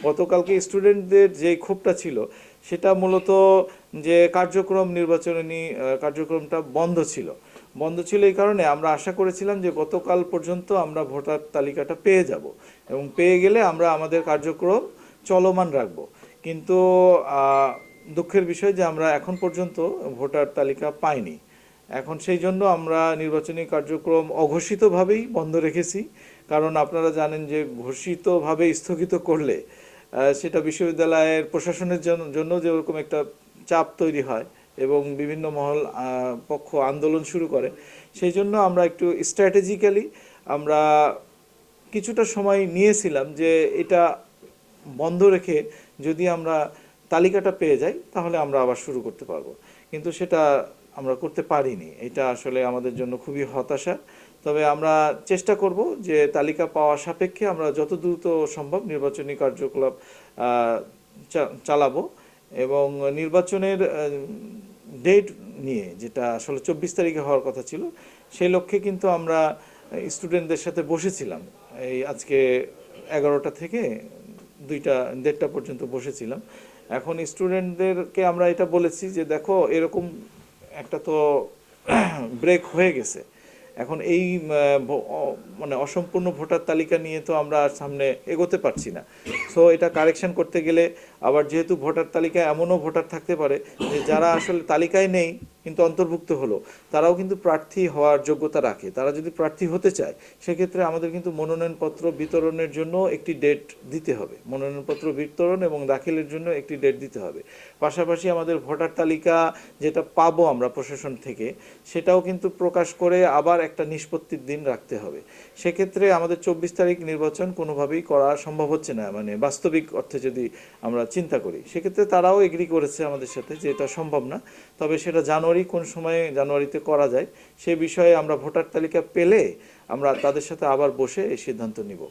গতকালকে স্টুডেন্টদের যে ক্ষোভটা ছিল সেটা মূলত যে নির্বাচনী কার্যক্রমটা বন্ধ ছিল এই কারণে আমরা আশা করেছিলাম যে গতকাল পর্যন্ত আমরা ভোটার তালিকাটা পেয়ে যাব এবং পেয়ে গেলে আমরা আমাদের কার্যক্রম চলমান রাখব। কিন্তু দুঃখের বিষয় যে আমরা এখন পর্যন্ত ভোটার তালিকা পাইনি। এখন সেই জন্য আমরা নির্বাচনী কার্যক্রম অঘোষিতভাবেই বন্ধ রেখেছি। কারণ আপনারা জানেন যে ঘোষিতভাবে স্থগিত করলে সেটা বিশ্ববিদ্যালয়ের প্রশাসনের জন্য যেরকম একটা চাপ তৈরি হয় এবং বিভিন্ন মহল পক্ষ আন্দোলন শুরু করে। সেই জন্য আমরা একটু স্ট্র্যাটেজিক্যালি আমরা কিছুটা সময় নিয়েছিলাম যে এটা বন্ধ রেখে যদি আমরা তালিকাটা পেয়ে যাই তাহলে আমরা আবার শুরু করতে পারবো। কিন্তু সেটা আমরা করতে পারিনি। এটা আসলে আমাদের জন্য খুবই হতাশা। তবে আমরা চেষ্টা করব যে তালিকা পাওয়া সাপেক্ষে আমরা যত দ্রুত সম্ভব নির্বাচনী কার্যকলাপ চালাবো এবং নির্বাচনের ডেট নিয়ে যেটা আসলে 24 তারিখে হওয়ার কথা ছিল সেই লক্ষ্যে কিন্তু আমরা স্টুডেন্টদের সাথে বসেছিলাম। এই আজকে 11টা থেকে 2টা 1:30টা পর্যন্ত বসেছিলাম। এখন স্টুডেন্টদেরকে আমরা এটা বলেছি যে দেখো এরকম একটা তো ব্রেক হয়ে গেছে। এখন এই মানে অসম্পূর্ণ ভোটার তালিকা নিয়ে তো আমরা আর সামনে এগোতে পারছি না। সো এটা কারেকশন করতে গেলে আবার যেহেতু ভোটার তালিকায় এমনও ভোটার থাকতে পারে যে যারা আসলে তালিকায় নেই কিন্তু অন্তর্ভুক্ত হলো, তারাও কিন্তু প্রার্থী হওয়ার যোগ্যতা রাখে। তারা যদি প্রার্থী হতে চায় সেক্ষেত্রে আমাদের কিন্তু মনোনয়নপত্র বিতরণের জন্য একটি ডেট দিতে হবে। মনোনয়নপত্র বিতরণ এবং দাখিলের জন্য একটি ডেট দিতে হবে। পাশাপাশি আমাদের ভোটার তালিকা যেটা পাবো আমরা প্রশাসন থেকে সেটাও কিন্তু প্রকাশ করে আবার একটা নিষ্পত্তির দিন রাখতে হবে। সেক্ষেত্রে আমাদের 24 তারিখ নির্বাচন কোনোভাবেই করা সম্ভব হচ্ছে না, মানে বাস্তবিক অর্থে যদি আমরা চিন্তা করি। সেক্ষেত্রে তারাও এগ্রি করেছে আমাদের সাথে যে এটা সম্ভব না। তবে সেটা কোন সময়ে জানুয়ারিতে করা যায় সে বিষয়ে আমরা ভোটার তালিকা পেলে আমরা তাদের সাথে আবার বসে এই সিদ্ধান্ত নিব।